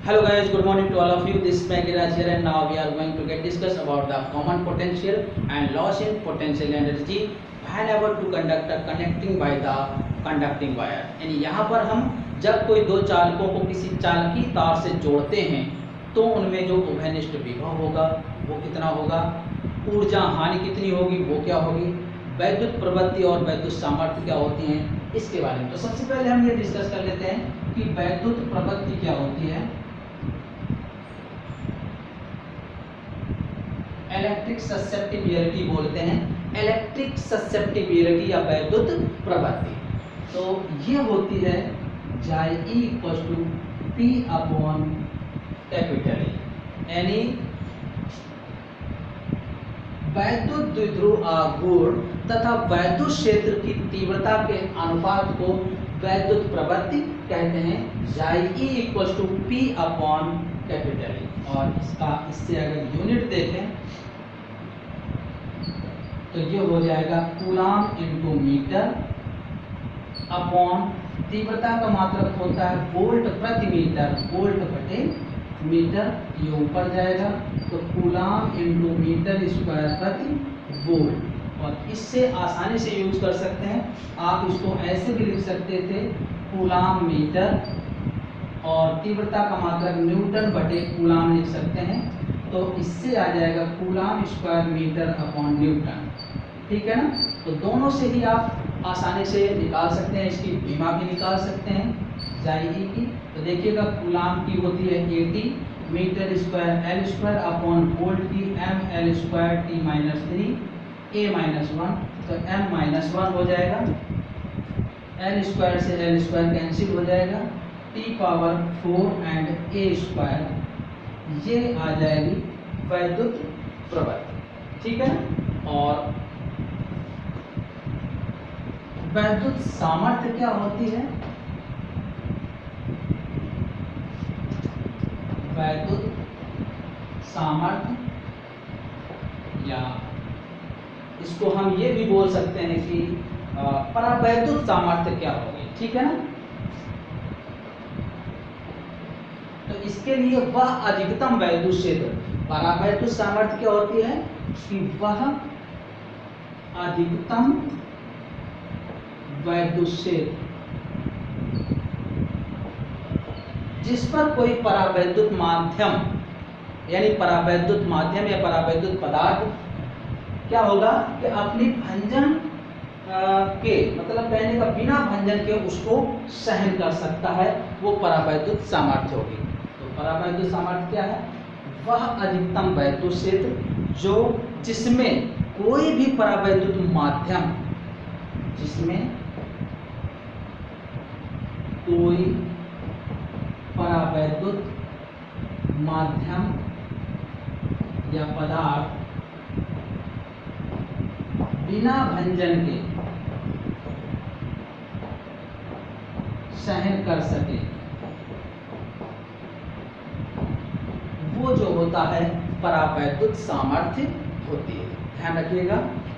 Hello guys, good morning to all of you. This is Megiraj here and now we are going to get discuss about the common potential and loss in potential energy whenever to conduct a connecting by the conducting wire. यानी यहाँ पर हम जब कोई दो चालकों को किसी चालकी तार से जोड़ते हैं तो उनमें जो उभयनिष्ठ विभव होगा वो कितना होगा, ऊर्जा हानि कितनी होगी, वो क्या होगी, वैद्युत प्रवृत्ति और वैद्युत सामर्थ्य क्या होती हैं, इसके बारे में। तो सबसे पहले हम ये डिस्कस कर लेते हैं कि वैद्युत प्रवृत्ति क्या होती है। इलेक्ट्रिक ससेप्टिबिलिटी बोलते हैं, इलेक्ट्रिक ससेप्टिबिलिटी या वैद्युत प्रवृत्ति। तो ये होती है E = P/E, यानी वैद्युत द्विध्रुव आघूर्ण तथा वैद्युत क्षेत्र की तीव्रता के अनुपात को वैद्युत प्रवृत्ति कहते हैं। E = P/E। और इससे अगर यूनिट देखें तो ये हो जाएगा कूलाम इनटू मीटर अपॉन तीव्रता का मात्रक होता है वोल्ट प्रति मीटर, वोल्ट बटे मीटर, ये ऊपर जाएगा तो कूलाम इनटू मीटर स्क्वायर प्रति वोल्ट। और इससे आसानी से यूज कर सकते हैं, आप इसको ऐसे भी लिख सकते थे कूलाम मीटर और तीव्रता का मात्रक न्यूटन बटे कूलाम लिख सकते हैं। तो इससे आ जाएगा coulomb square metre upon newton, ठीक है ना। तो दोनों से ही आप आसानी से निकाल सकते हैं, इसकी बीमा भी निकाल सकते हैं जाएगी की। तो देखिएगा कूलाम की होती है 80, metre square L square upon volt की ml स्क्वायर t-3 a-1, तो m-1 हो जाएगा, एल स्क्वायर से एल स्क्वायर कैंसिल हो जाएगा, t⁴ एंड a स्क्वायर, ये आ जाएगी वैद्युत प्रवृत्ति, ठीक है ना। और वैद्युत सामर्थ्य क्या होती है, वैद्युत सामर्थ्य, या इसको हम ये भी बोल सकते हैं कि परावैद्युत सामर्थ्य क्या होगी, ठीक है ना। तो इसके लिए वह अधिकतम वैद्युत क्षेत्र, परावैद्युत सामर्थ्य क्या होती है कि वह अधिकतम वैद्युत क्षेत्र जिस पर कोई परावैद्युत माध्यम, यानी परावैद्युत माध्यम या परावैद्युत पदार्थ क्या होगा कि अपनी भंजन के मतलब कहने का बिना भंजन के उसको सहन कर सकता है, वो परावैद्युत सामर्थ्य होगी। तो परावैद्युत सामर्थ्य क्या है, वह अधिकतम वैद्युत क्षेत्र जो जिसमें कोई भी परावैद्युत माध्यम, जिसमें कोई परावैद्युत माध्यम या पदार्थ बिना भंजन के सहन कर सके, वो जो होता है परावैद्युत सामर्थ्य होती है। ध्यान रखिएगा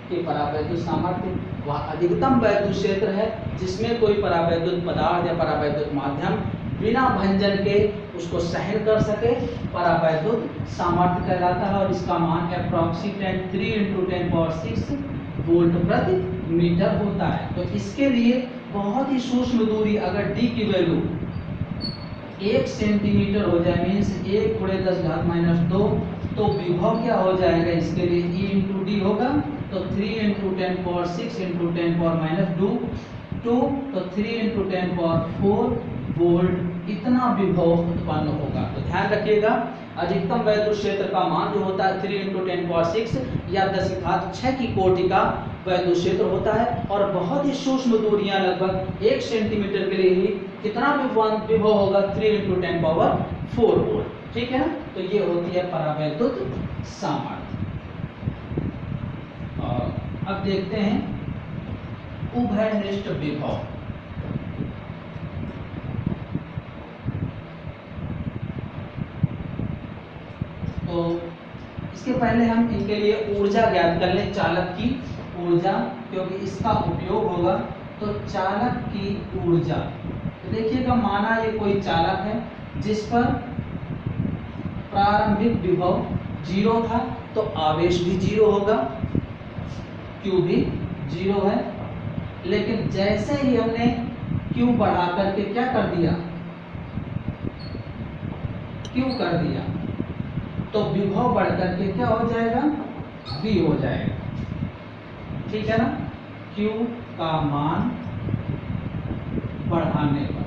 कि परावैद्युत सामर्थ्य वह अधिकतम वैद्युत क्षेत्र है जिसमें कोई परावैद्युत पदार्थ या परावैद्युत माध्यम बिना भंजन के उसको सहन कर सके, परावैद्युत सामर्थ्य कहलाता है। और इसका मान अप्रॉक्सीमेट 3 × 10⁶ वोल्ट प्रति मीटर होता है। तो इसके लिए बहुत ही सूक्ष्म दूरी, अगर d की वैल्यू 1 सेंटीमीटर हो जाए, मीन्स 1 × 10⁻², तो विभव क्या हो जाएगा, इसके लिए E × d होगा, तो 3 × 10⁻6 × 10⁻², तो 3 × 10⁴ वोल्ट इतना विभव उत्पन्न होगा। तो ध्यान रखिएगा अधिकतम वैद्युत क्षेत्र का मान जो होता है 3 × 10⁶ या 10⁶ की कोटि का वैद्युत क्षेत्र होता है। और बहुत ही सूक्ष्म दूरियां लगभग 1 सेंटीमीटर के लिए ही कितना विभव होगा, 3 × 10⁴ वोल्ट, ठीक है ना। तो ये होती है परावैद्युत सामर्थ्य। और अब देखते हैं उभयनिष्ठ विभव। तो इसके पहले हम इनके लिए ऊर्जा ज्ञात कर लें, चालक की ऊर्जा, क्योंकि इसका उपयोग होगा। तो चालक की ऊर्जा, तो देखिएगा माना ये कोई चालक है जिस पर प्रारंभिक विभव 0 था तो आवेश भी 0 होगा, Q भी 0 है। लेकिन जैसे ही हमने Q बढ़ा करके क्या कर दिया, Q कर दिया, तो विभव बढ़ करके क्या हो जाएगा, V हो जाएगा। ठीक है ना, Q का मान बढ़ाने पर,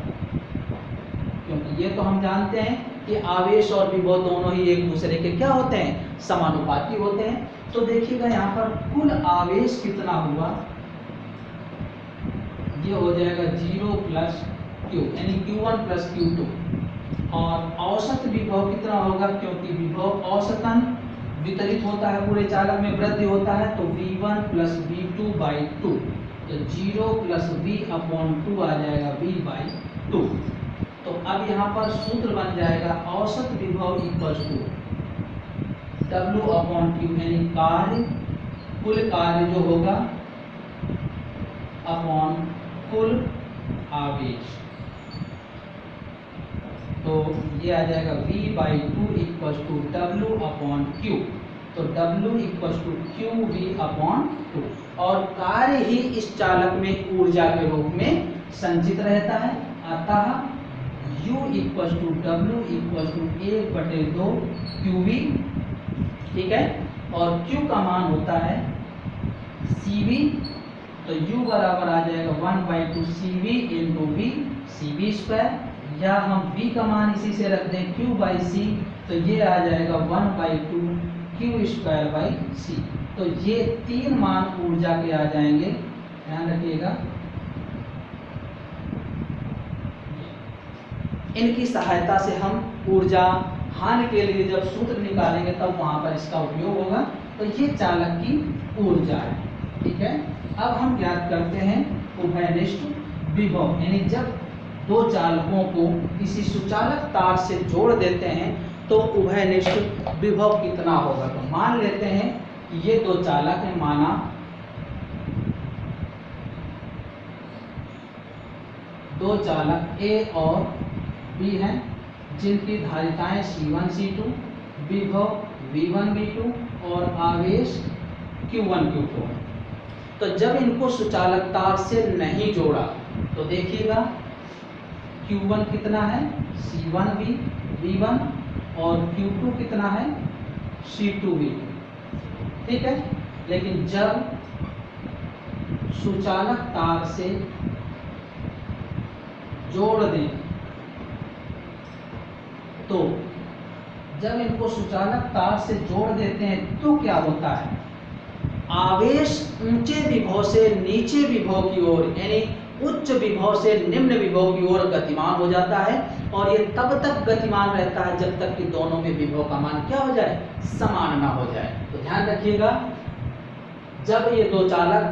क्योंकि ये तो हम जानते हैं कि आवेश और विभव दोनों ही एक दूसरे के क्या होते हैं, समानुपाती होते हैं। तो देखिएगा यहाँ पर कुल आवेश कितना हुआ, ये हो जाएगा 0 प्लस Q यानी Q1 प्लस Q2। और औसत विभव कितना होगा, क्योंकि विभव औसतन वितरित होता है, पूरे चालक में वृद्धि होता है, तो V1 प्लस V2/2, तो 0 प्लस V/2 आ जाएगा V/2। तो अब यहाँ पर सूत्र बन जाएगा औसत विभव इक्वल्स टू W/Q यानी कार्य, कुल कार्य जो होगा अपॉन कुल आवेश। तो ये आ जाएगा V/2 इक्वल्स टू W/Q। तो W इक्वल्स टू QV/2। और कार्य ही इस चालक में ऊर्जा के रूप में संचित रहता है। अतः U equals to W equals to 1/2 QV। ठीक है, और Q का मान होता है CV, तो U बराबर आ जाएगा 1/2 CV इंटू V CV², या हम V का मान इसी से रख दें Q/C, तो ये आ जाएगा 1/2 Q²/C। तो ये 3 मान ऊर्जा के आ जाएंगे, ध्यान रखिएगा। इनकी सहायता से हम ऊर्जा हानि के लिए जब सूत्र निकालेंगे तब वहां पर इसका उपयोग होगा। तो ये चालक की ऊर्जा है। ठीक है, अब हम ज्ञात करते हैं उभयनिष्ठ विभव, यानी जब दो चालकों को किसी सुचालक तार से जोड़ देते हैं तो उभयनिष्ठ विभव कितना होगा। तो मान लेते हैं कि ये दो चालक हैं, माना दो चालक A और B हैं, जिनकी धारिताएं C1 C2, विभव V1 V2 और आवेश Q1 Q2 है। तो जब इनको सुचालक तार से नहीं जोड़ा तो देखिएगा Q1 कितना है C1 V1 और Q2 कितना है C2 V2। ठीक है, लेकिन जब सुचालक तार से जोड़ दें तो जब इनको सुचालक तार से जोड़ देते हैं तो क्या होता है, आवेश ऊंचे विभव से नीचे विभव की ओर यानी उच्च विभव से निम्न विभव की ओर गतिमान हो जाता है। और ये तब तक गतिमान रहता है जब तक कि दोनों में विभव का मान क्या हो जाए, समान ना हो जाए। तो ध्यान रखिएगा, जब ये दो चालक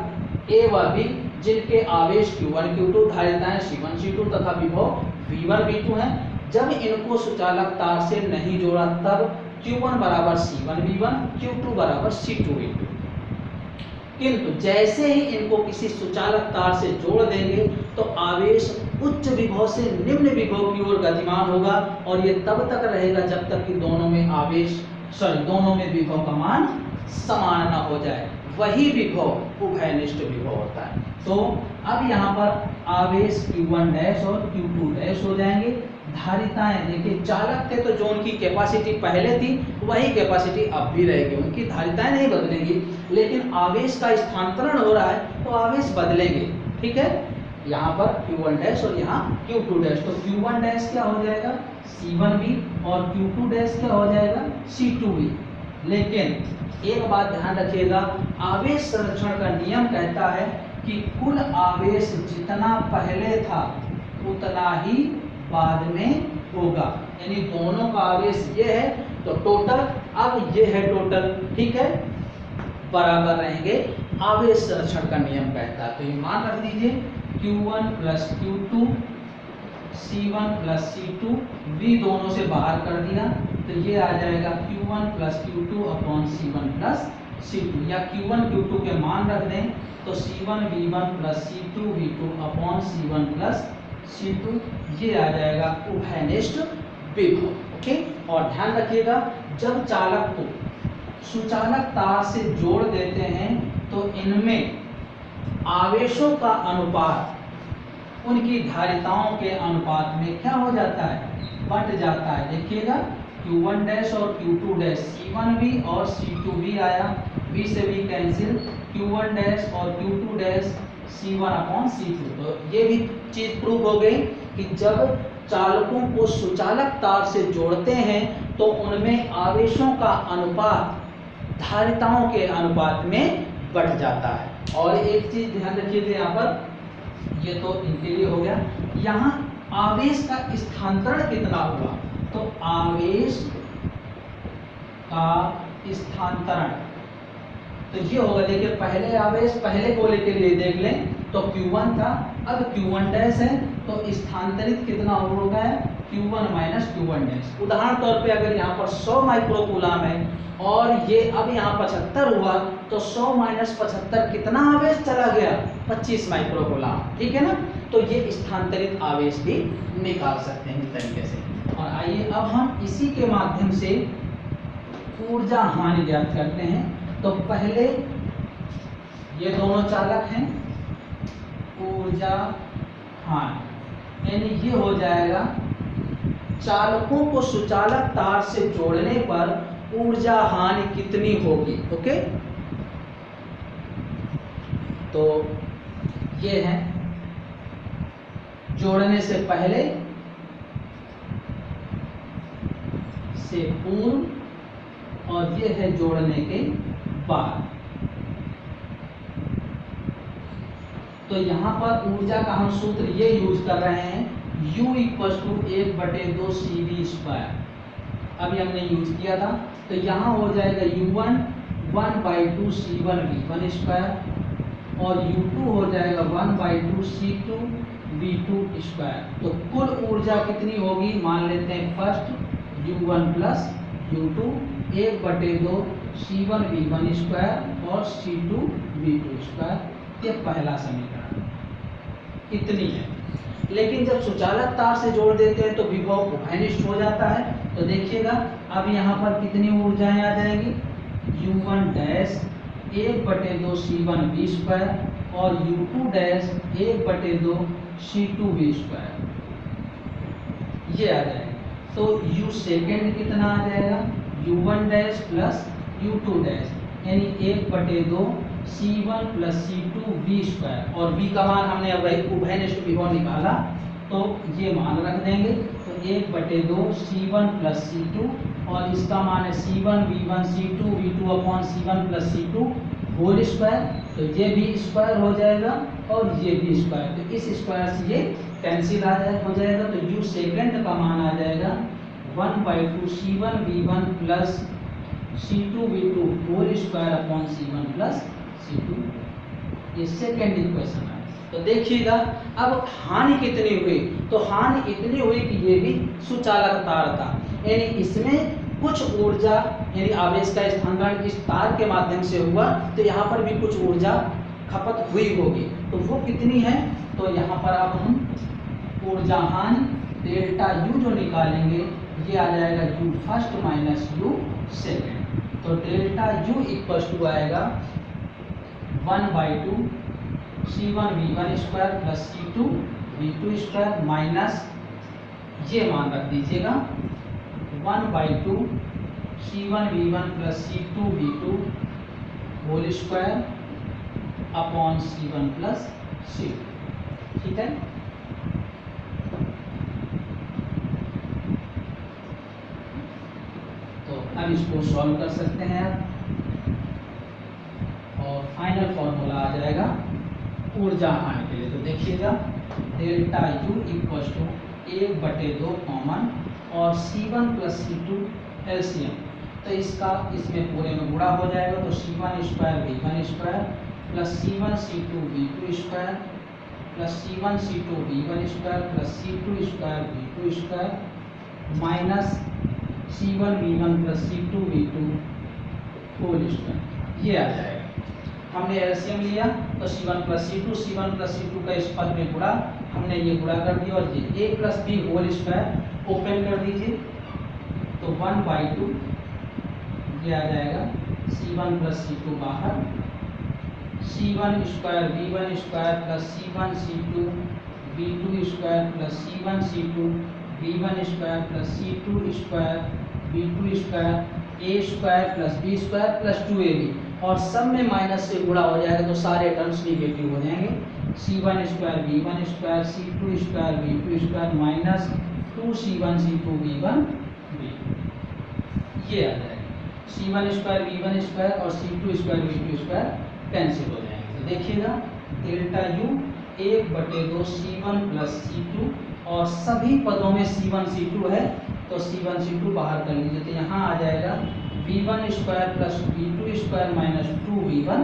A व B जिनके आवेश Q1 Q2, धारिताएं C1 C2 तथा विभव V1 V2 हैं, जब इनको सुचालक तार से नहीं जोड़ा तब Q1 बराबर C1 V1, Q2 बराबर C2 V2। किंतु जैसे ही इनको किसी सुचालक तार से जोड़ देंगे तो आवेश उच्च विभव से निम्न विभव की ओर गतिमान होगा और ये तब तक रहेगा जब तक कि दोनों में विभव का मान समान न हो जाए। वही विभव उभयनिष्ठ विभव होता है। तो अब यहाँ पर आवेश Q1 डैश और Q2 डैश हो जाएंगे। धारिताएं देखिए, चालक थे तो जो उनकी कैपेसिटी पहले थी वही कैपेसिटी अब भी रहेगी, उनकी धारिताएं नहीं बदलेंगी, लेकिन आवेश का स्थानांतरण हो रहा है तो आवेश बदलेंगे। ठीक है, यहाँ पर Q1 डैश और यहाँ Q2 डैश, तो Q1 डैश क्या हो जाएगा C1V और Q2 डैश क्या हो जाएगा C2V। लेकिन एक बात ध्यान रखिएगा, आवेश संरक्षण का नियम कहता है कि कुल आवेश जितना पहले था उतना ही बाद में होगा, यानी दोनों का आवेश ये है तो टोटल अब ये है टोटल, ठीक है, बराबर रहेंगे। आवेश संरक्षण का नियम कहता है। तो ये मान रख दीजिए Q1 plus Q2 C1 plus C2 V दोनों से बाहर कर दिया तो ये आ जाएगा Q1 plus Q2 upon C1 plus C2, या Q1 Q2 के मान रख दें तो C1 V1 plus C2 V2 upon C1 plus C2, ये आ जाएगा उभयनिष्ठ विभव। ओके। और ध्यान रखिएगा, जब चालक को सुचालक तार से जोड़ देते हैं तो इनमें आवेशों का अनुपात उनकी धारिताओं के अनुपात में क्या हो जाता है, बट जाता है। देखिएगा Q1 डैश और Q2 डैश, C1 भी और C2 भी आया, V से भी कैंसिल, Q1 डैश और Q2 डैश C1/C2। तो ये भी चीज प्रूव हो गई कि जब चालकों को सुचालक तार से जोड़ते हैं तो उनमें आवेशों का अनुपात धारिताओं के अनुपात में बढ़ जाता है। और एक चीज ध्यान रखिएगा, यहाँ पर ये तो इनके लिए हो गया, यहाँ आवेश का स्थानांतरण कितना हुआ, तो आवेश का स्थानांतरण तो ये होगा। देखिए पहले आवेश पहले गोले के लिए देख लें तो Q1 था, अब Q1 डैश है तो स्थानांतरित कितना हो गया है, Q1 माइनस Q1 डैश। उदाहरण तौर पे अगर यहाँ पर 100 माइक्रोकूलम है और ये अब यहाँ 75 हुआ तो 100 माइनस 75 कितना आवेश चला गया, 25 माइक्रोकूलम, ठीक है ना। तो ये स्थानांतरित आवेश भी निकाल सकते हैं इस तरीके से। और आइए अब हम इसी के माध्यम से ऊर्जा हानि ज्ञात करते हैं। तो पहले ये दोनों चालक हैं, ऊर्जा हानि यानी ये हो जाएगा चालकों को सुचालक तार से जोड़ने पर ऊर्जा हानि कितनी होगी, ओके। तो ये है जोड़ने से पहले से पूर्व और ये है जोड़ने के बाद। तो यहाँ पर ऊर्जा का हम सूत्र ये यूज कर रहे हैं, U = 1/2 CV²। अभी हमने यूज किया था, तो यहाँ हो जाएगा U1 1/2 C1V1² और U2 हो जाएगा 1/2 C2V2²। तो कुल ऊर्जा कितनी होगी, मान लेते हैं first U1 plus U2 1/2 C1V1² और C2V2²। ये पहला समीकरण इतनी है। लेकिन जब सुचालक तार से जोड़ देते हैं तो विभव उभयनिष्ठ हो जाता है। तो देखिएगा अब यहाँ पर कितनी ऊर्जाएं आ जाएंगी, U1 डैश 1/2 C1V² और U2 डैश 1/2 C2V², ये आ जाएगा। तो U सेकेंड कितना आ जाएगा, U1 dash plus U2 dash यानी 1/2 C1 प्लस C2V² और V का मान हमने अब उभयनिष्ठ विभव निकाला तो ये मान रख देंगे। तो 1/2 C1 प्लस C2 और इसका मान है C1 V1 C2 V2/C1 plus C2 whole square. तो ये भी स्क्वायर हो जाएगा और ये भी स्क्वायर, तो इस स्क्वायर से ये कैंसिल हो जाएगा। तो U सेकेंड का मान आ जाएगा 1/2 C1 V1 plus C2V2 whole स्क्वायर/C1 plus C2। ये सेकेंड इक्वेशन है। तो देखिएगा अब हानि कितनी हुई, तो हानि इतनी हुई कि ये भी सुचालक तार था, यानी इसमें कुछ ऊर्जा यानी आवेश का स्थानांतरण इस तार के माध्यम से हुआ, तो यहाँ पर भी कुछ ऊर्जा खपत हुई होगी। तो वो कितनी है, तो यहाँ पर अब हम ऊर्जा हानि डेल्टा U जो निकालेंगे ये आ जाएगा U first minus U second. तो डेल्टा U = आएगा 1/2 C1V1² प्लस C2V2² माइनस ये मान रख दीजिएगा 1/2 C1V1 plus C2V2 whole square upon C1 plus C2, ठीक है। तो अब इसको सॉल्व कर सकते हैं आप और फाइनल फॉर्मूला आ जाएगा ऊर्जा हानि के लिए। तो देखिएगा डेल्टा U = 1/2 कॉमन और C1 प्लस C2 एलसीएम, तो इसका इसमें पूरे में गुणा हो जाएगा। तो C1² V1² plus C1 C2 V2² plus C1 C2 V1² plus C2² V2² minus C1 V1 plus C2 V2 whole square, ये आ जाएगा। हमने एलसीएम लिया तो C1 प्लस C2 का इस पद में गुणा, हमने ये गुणा कर दिया और ये A plus B whole square open कर दीजिए तो 1/2 ये आ जाएगा C1 प्लस C2 बाहर, C1 square V1 square plus C1 C2 V2 square plus C1 C2 V1 square plus C2 square V2 square A square plus B square plus 2AB, और सब में माइनस से गुणा हो जाएगा तो सारे टर्म्स निगेटिव हो जाएंगे। C1 square V1 square C2 square V2 square minus 2C1 C2 V1 V2, ये आ जाएगा। C1 स्क्वायर V1 स्क्वायर और C2 square V2 square cancel हो जाएंगे। तो देखिएगा delta U 1/2 C1 plus C2, और सभी पदों में C1 C2 है तो C1 C2 बाहर कर लीजिए, तो यहाँ आ जाएगा V1 square plus V2 square minus 2V1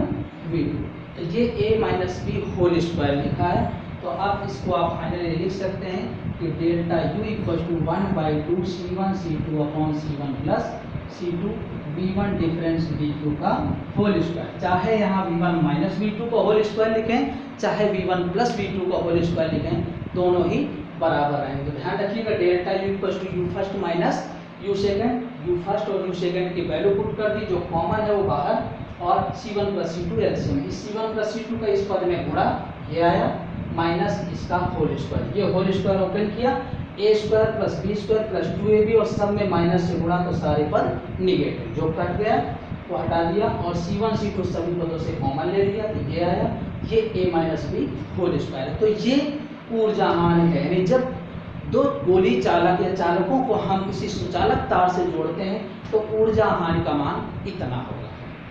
V2। तो ये A minus B whole square लिखा है, तो आप इसको आप फाइनली लिख सकते हैं कि delta U equal to 1/2 C1 C2 upon C1 plus C2 V1 difference V2 का होल स्क्वायर। चाहे यहाँ V1 माइनस V2 का होल स्क्वायर लिखें, चाहे V1 प्लस V2 का होल स्क्वायर लिखें, दोनों ही बराबर आएंगे। तो ध्यान रखिएगा delta U equal to U first minus U second, U first और U सेकेंड की वैल्यू पुट कर दी, जो कॉमन है वो बाहर, और C1 प्लस C2 एलसीएम, इस C1 प्लस C2 का इस पद में गुणा, ये आया माइनस इसका होल स्क्वायर, ये होल स्क्वायर ओपन किया, A square plus B square plus 2AB, और सब में माइनस से गुणा तो सारे पद निगेटिव, जो कट गया वो हटा दिया, और C1 C2 सभी पदों से कॉमन ले लिया, तो ये आया, ये A minus B whole square है। तो ये ऊर्जाहान है, यानी जब दो गोली चालक या चालकों को हम किसी सुचालक तार से जोड़ते हैं तो ऊर्जाहान का मान इतना होगा।